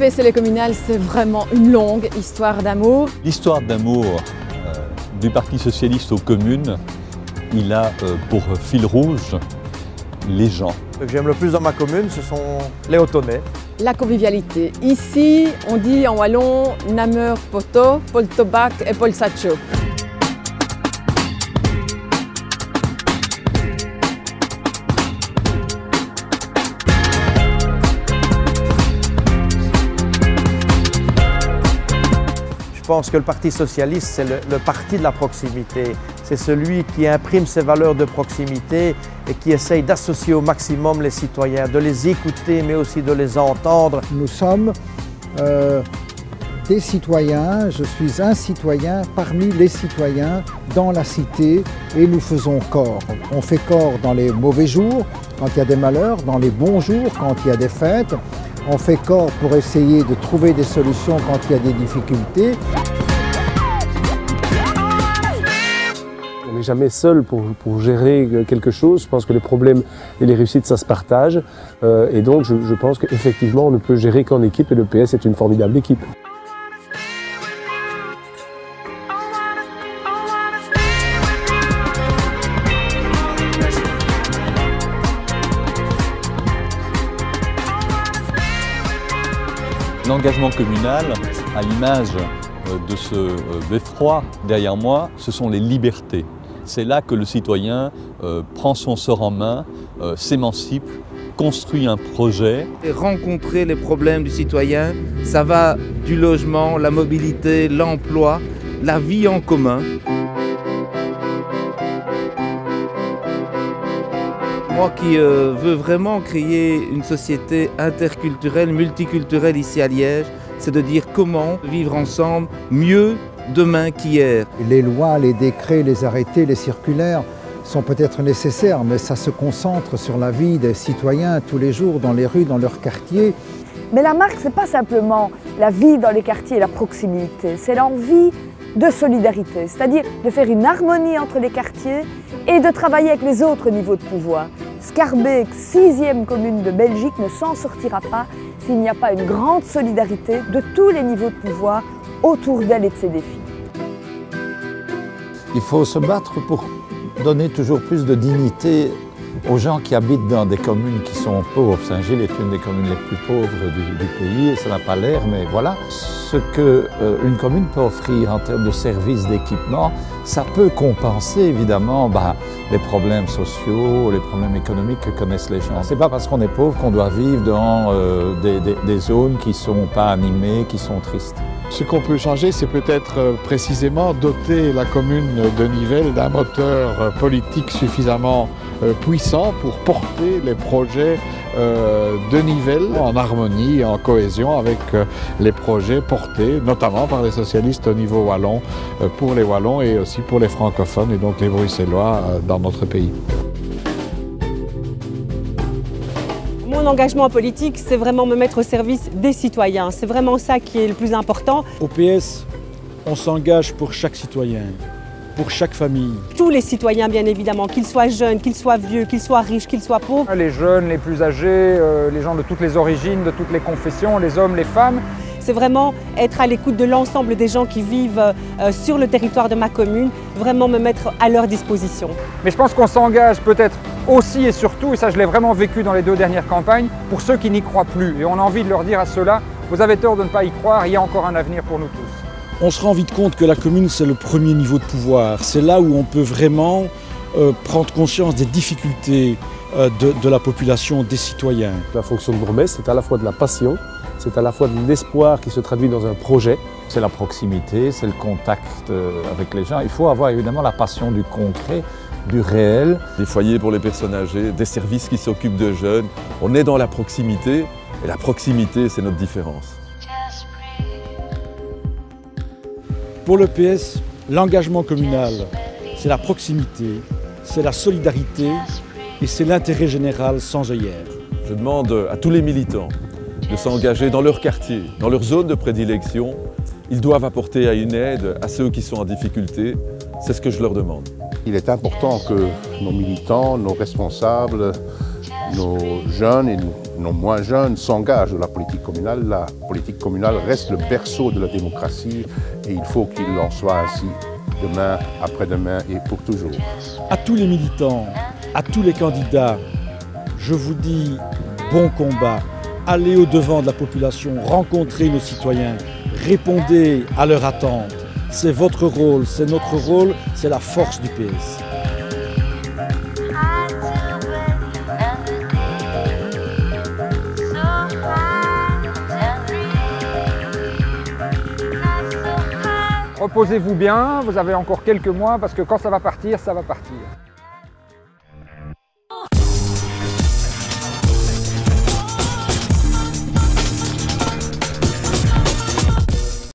PS Communal, c'est vraiment une longue histoire d'amour. L'histoire d'amour du Parti socialiste aux communes, il a pour fil rouge les gens. Ce que j'aime le plus dans ma commune, ce sont les Hautonnais. La convivialité. Ici, on dit en wallon « Nameur poto, pol tobac et pol sacho ». Je pense que le Parti socialiste, c'est le parti de la proximité. C'est celui qui imprime ses valeurs de proximité et qui essaye d'associer au maximum les citoyens, de les écouter mais aussi de les entendre. Nous sommes des citoyens, je suis un citoyen parmi les citoyens dans la cité et nous faisons corps. On fait corps dans les mauvais jours, quand il y a des malheurs, dans les bons jours, quand il y a des fêtes. On fait corps pour essayer de trouver des solutions quand il y a des difficultés. On n'est jamais seul pour gérer quelque chose. Je pense que les problèmes et les réussites, ça se partage. Et donc, je pense qu'effectivement, on ne peut gérer qu'en équipe et le PS est une formidable équipe. L'engagement communal, à l'image de ce beffroi derrière moi, ce sont les libertés. C'est là que le citoyen prend son sort en main, s'émancipe, construit un projet. Rencontrer les problèmes du citoyen, ça va du logement, la mobilité, l'emploi, la vie en commun. Moi qui veux vraiment créer une société interculturelle, multiculturelle ici à Liège, c'est de dire comment vivre ensemble mieux demain qu'hier. Les lois, les décrets, les arrêtés, les circulaires sont peut-être nécessaires, mais ça se concentre sur la vie des citoyens tous les jours, dans les rues, dans leurs quartiers. Mais la marque, ce n'est pas simplement la vie dans les quartiers et la proximité, c'est l'envie de solidarité, c'est-à-dire de faire une harmonie entre les quartiers et de travailler avec les autres niveaux de pouvoir. Schaerbeek, 6e commune de Belgique, ne s'en sortira pas s'il n'y a pas une grande solidarité de tous les niveaux de pouvoir autour d'elle et de ses défis. Il faut se battre pour donner toujours plus de dignité aux gens qui habitent dans des communes qui sont pauvres. Saint-Gilles est une des communes les plus pauvres du pays et ça n'a pas l'air, mais voilà. Ce qu'une commune peut offrir en termes de services, d'équipement, ça peut compenser évidemment les problèmes sociaux, les problèmes économiques que connaissent les gens. C'est pas parce qu'on est pauvre qu'on doit vivre dans des zones qui ne sont pas animées, qui sont tristes. Ce qu'on peut changer, c'est peut-être précisément doter la commune de Nivelles d'un moteur politique suffisamment puissant pour porter les projets de Nivelles en harmonie et en cohésion avec les projets portés notamment par les socialistes au niveau wallon, pour les wallons et aussi pour les francophones et donc les bruxellois dans notre pays. Mon engagement politique, c'est vraiment me mettre au service des citoyens. C'est vraiment ça qui est le plus important. Au PS, on s'engage pour chaque citoyen, pour chaque famille. Tous les citoyens, bien évidemment, qu'ils soient jeunes, qu'ils soient vieux, qu'ils soient riches, qu'ils soient pauvres. Les jeunes, les plus âgés, les gens de toutes les origines, de toutes les confessions, les hommes, les femmes. C'est vraiment être à l'écoute de l'ensemble des gens qui vivent sur le territoire de ma commune, vraiment me mettre à leur disposition. Mais je pense qu'on s'engage peut-être aussi et surtout, et ça je l'ai vraiment vécu dans les 2 dernières campagnes, pour ceux qui n'y croient plus. Et on a envie de leur dire à ceux-là, vous avez tort de ne pas y croire, il y a encore un avenir pour nous tous. On se rend vite compte que la commune, c'est le premier niveau de pouvoir. C'est là où on peut vraiment prendre conscience des difficultés de la population, des citoyens. La fonction de bourgmestre, c'est à la fois de la passion, c'est à la fois de l'espoir qui se traduit dans un projet. C'est la proximité, c'est le contact avec les gens. Il faut avoir évidemment la passion du concret, du réel. Des foyers pour les personnes âgées, des services qui s'occupent de jeunes. On est dans la proximité et la proximité, c'est notre différence. Pour le PS, l'engagement communal, c'est la proximité, c'est la solidarité et c'est l'intérêt général sans œillères. Je demande à tous les militants de s'engager dans leur quartier, dans leur zone de prédilection. Ils doivent apporter une aide à ceux qui sont en difficulté. C'est ce que je leur demande. Il est important que nos militants, nos responsables nos jeunes et nos moins jeunes s'engagent dans la politique communale. La politique communale reste le berceau de la démocratie et il faut qu'il en soit ainsi demain, après-demain et pour toujours. À tous les militants, à tous les candidats, je vous dis bon combat. Allez au-devant de la population, rencontrez nos citoyens, répondez à leurs attentes. C'est votre rôle, c'est notre rôle, c'est la force du PS. Reposez-vous bien, vous avez encore quelques mois parce que quand ça va partir, ça va partir.